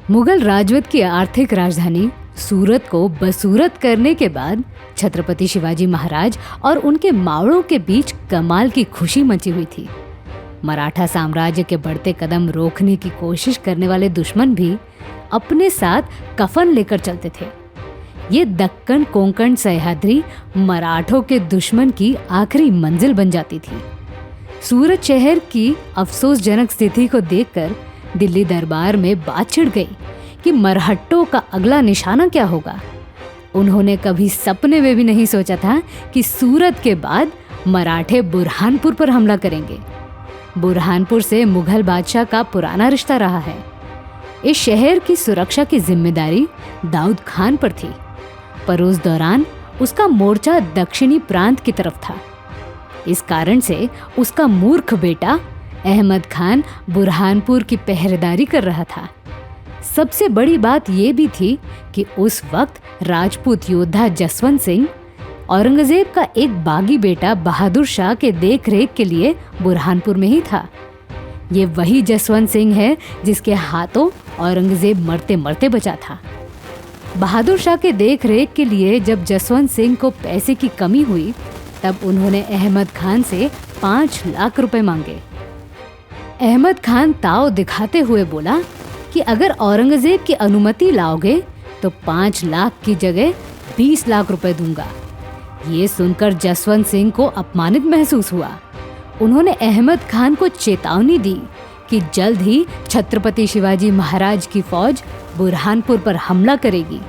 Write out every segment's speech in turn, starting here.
मुगल राजवट की आर्थिक राजधानी सूरत को बसूरत करने के बाद छत्रपति शिवाजी महाराज और उनके मावड़ों के बीच कमाल की खुशी मची हुई थी। मराठा साम्राज्य के बढ़ते कदम रोकने की कोशिश करने वाले दुश्मन भी अपने साथ कफन लेकर चलते थे। ये दक्कन कोंकण सह्याद्री मराठों के दुश्मन की आखिरी मंजिल बन जाती थी। सूरत शहर की अफसोसजनक स्थिति को देखकर दिल्ली दरबार में बात छिड़ गई कि मरहट्टों का अगला निशाना क्या होगा। उन्होंने कभी सपने में भी नहीं सोचा था कि सूरत के बाद मराठे बुरहानपुर पर हमला करेंगे। बुरहानपुर से मुगल बादशाह का पुराना रिश्ता रहा है। इस शहर की सुरक्षा की जिम्मेदारी दाऊद खान पर थी, पर उस दौरान उसका मोर्चा दक्षिणी प्रांत की तरफ था। इस कारण से उसका मूर्ख बेटा अहमद खान बुरहानपुर की पहरेदारी कर रहा था। सबसे बड़ी बात यह भी थी कि उस वक्त राजपूत योद्धा जसवंत सिंह औरंगजेब का एक बागी बेटा बहादुर शाह के देखरेख के लिए बुरहानपुर में ही था। ये वही जसवंत सिंह है जिसके हाथों औरंगजेब मरते मरते बचा था। बहादुर शाह के देखरेख के लिए जब जसवंत सिंह को पैसे की कमी हुई, तब उन्होंने अहमद खान से 5 लाख रुपए मांगे। अहमद खान ताव दिखाते हुए बोला कि अगर औरंगजेब की अनुमति लाओगे तो 5 लाख की जगह 20 लाख रुपए दूंगा। ये सुनकर जसवंत सिंह को अपमानित महसूस हुआ। उन्होंने अहमद खान को चेतावनी दी कि जल्द ही छत्रपति शिवाजी महाराज की फौज बुरहानपुर पर हमला करेगी।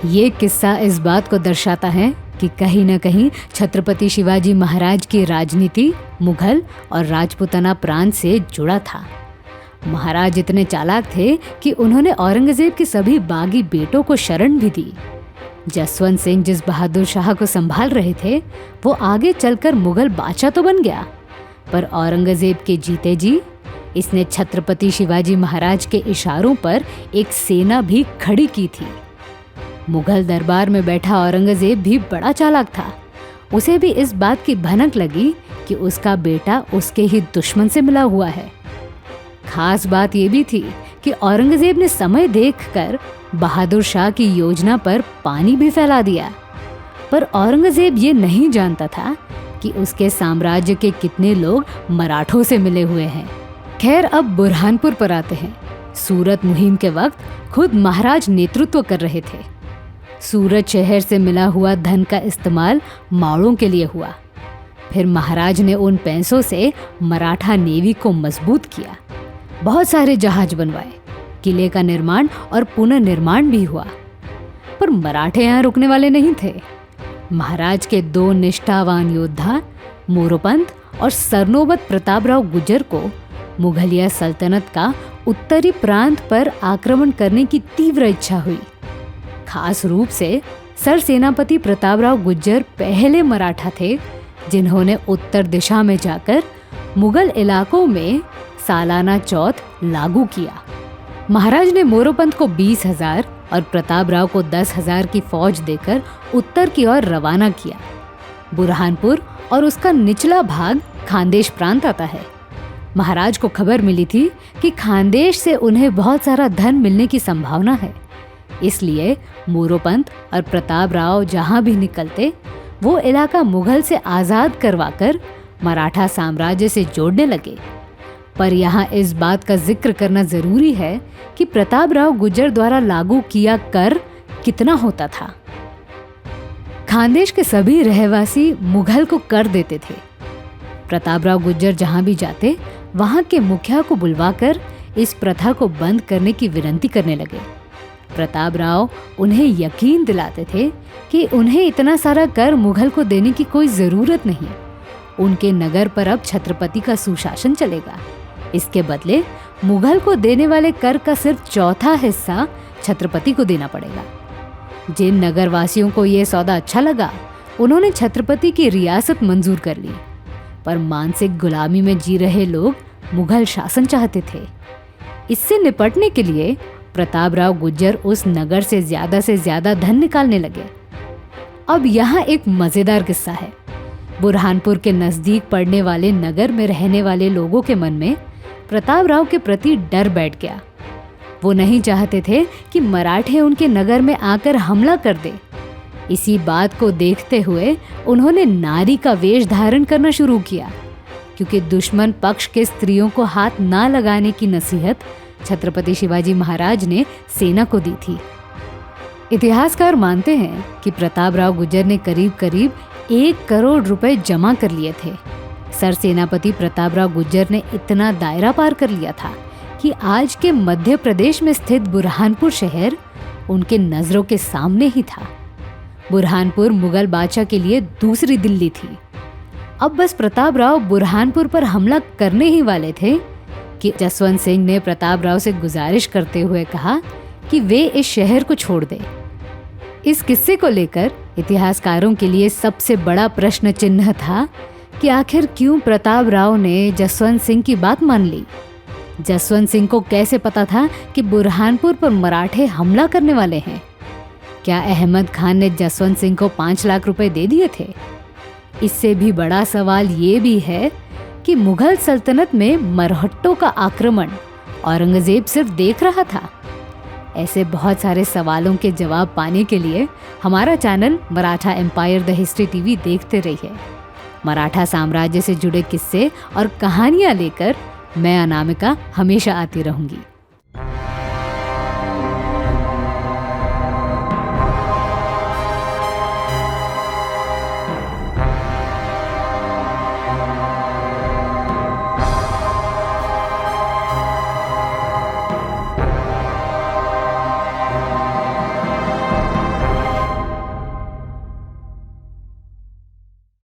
ये किस्सा इस बात को दर्शाता है कि कहीं न कहीं छत्रपति शिवाजी महाराज की राजनीति मुगल और राजपूताना प्रांत से जुड़ा था। महाराज इतने चालाक थे कि उन्होंने औरंगजेब के सभी बागी बेटों को शरण भी दी। जसवंत सिंह जिस बहादुर शाह को संभाल रहे थे, वो आगे चलकर मुगल बादशाह तो बन गया, पर औरंगजेब के जीते जी इसने छत्रपति शिवाजी महाराज के इशारों पर एक सेना भी खड़ी की थी। मुगल दरबार में बैठा औरंगजेब भी बड़ा चालाक था। उसे भी इस बात की भनक लगी कि उसका बेटा उसके ही दुश्मन से मिला हुआ है। खास बात यह भी थी कि औरंगजेब ने समय देखकर बहादुर शाह की योजना पर पानी भी फैला दिया, पर औरंगजेब ये नहीं जानता था कि उसके साम्राज्य के कितने लोग मराठों से मिले हुए हैं। खैर, अब बुरहानपुर पर आते हैं। सूरत मुहिम के वक्त खुद महाराज नेतृत्व कर रहे थे। सूरत शहर से मिला हुआ धन का इस्तेमाल मावड़ों के लिए हुआ। फिर महाराज ने उन पैसों से मराठा नेवी को मजबूत किया। बहुत सारे जहाज बनवाए, किले का निर्माण और पुनर्निर्माण भी हुआ। पर मराठे यहाँ रुकने वाले नहीं थे। महाराज के 2 निष्ठावान योद्धा मोरोपंत और सरनोबत प्रतापराव गुर्जर को मुगलिया सल्तनत का उत्तरी प्रांत पर आक्रमण करने की तीव्र इच्छा हुई। खास रूप से सरसेनापति प्रतापराव गुर्जर पहले मराठा थे जिन्होंने उत्तर दिशा में जाकर मुगल इलाकों में सालाना चौथ लागू किया। महाराज ने मोरोपंत को 20,000 और प्रतापराव को 10,000 की फौज देकर उत्तर की ओर रवाना किया। बुरहानपुर और उसका निचला भाग खानदेश प्रांत आता है। महाराज को खबर मिली थी कि खानदेश से उन्हें बहुत सारा धन मिलने की संभावना है, इसलिए मोरोपंत और प्रतापराव जहां भी निकलते वो इलाका मुगल से आजाद करवाकर मराठा साम्राज्य से जोड़ने लगे। पर यहाँ इस बात का जिक्र करना जरूरी है कि प्रतापराव गुर्जर द्वारा लागू किया कर कितना होता था। खानदेश के सभी रहवासी मुगल को कर देते थे। प्रतापराव गुर्जर जहां भी जाते वहां के मुखिया को बुलवाकर इस प्रथा को बंद करने की विनती करने लगे। प्रतापराव उन्हें यकीन दिलाते थे कि उन्हें इतना सारा कर मुगल को देने की कोई जरूरत नहीं। उनके नगर पर अब छत्रपति का सुशासन चलेगा। इसके बदले मुगल को देने वाले कर का सिर्फ 1/4 हिस्सा छत्रपति को देना पड़ेगा। जिन नगरवासियों को यह सौदा अच्छा लगा, उन्होंने छत्रपति की रियासत मंजूर कर ली। पर मानसिक गुलामी में जी रहे लोग मुगल शासन चाहते थे। इससे निपटने के लिए प्रतापराव गुर्जर उस नगर से ज्यादा धन निकालने लगे। अब यहाँ एक मजेदार किस्सा है। बुरहानपुर के नजदीक पड़ने वाले नगर में रहने वाले लोगों के मन में प्रतापराव के प्रति डर बैठ गया। वो नहीं चाहते थे कि मराठे उनके नगर में आकर हमला कर दे। इसी बात को देखते हुए उन्होंने नारी का वेश धारण करना शुरू किया, क्योंकि दुश्मन पक्ष के स्त्रियों को हाथ ना लगाने की नसीहत छत्रपति शिवाजी महाराज ने सेना को दी थी। इतिहासकार मानते हैं कि प्रतापराव गुर्जर ने करीब करीब 1 करोड़ रुपए जमा कर लिए थे। सरसेनापति प्रतापराव गुर्जर ने इतना दायरा पार कर लिया था कि आज के मध्य प्रदेश में स्थित बुरहानपुर शहर उनके नजरों के सामने ही था। बुरहानपुर मुगल बादशाह के लिए दूसरी दिल्ली थी। अब बस प्रतापराव बुरहानपुर पर हमला करने ही वाले थे कि जसवंत सिंह ने प्रतापराव से गुजारिश करते हुए कहा कि वे इस शहर को छोड़ दें। इस किस्से को लेकर इतिहासकारों के लिए सबसे बड़ा प्रश्न चिन्ह था कि आखिर क्यों प्रतापराव ने जसवंत सिंह की बात मान ली। जसवंत सिंह को कैसे पता था कि बुरहानपुर पर मराठे हमला करने वाले हैं? क्या अहमद खान ने जसवंत सिंह को 5 लाख रुपए दे दिए थे? इससे भी बड़ा सवाल ये भी है कि मुगल सल्तनत में मरहट्टों का आक्रमण औरंगजेब सिर्फ देख रहा था। ऐसे बहुत सारे सवालों के जवाब पाने के लिए हमारा channel Maratha empire the history TV देखते रहिए। मराठा साम्राज्य से जुड़े किस्से और कहानियां लेकर मैं अनामिका हमेशा आती रहूंगी।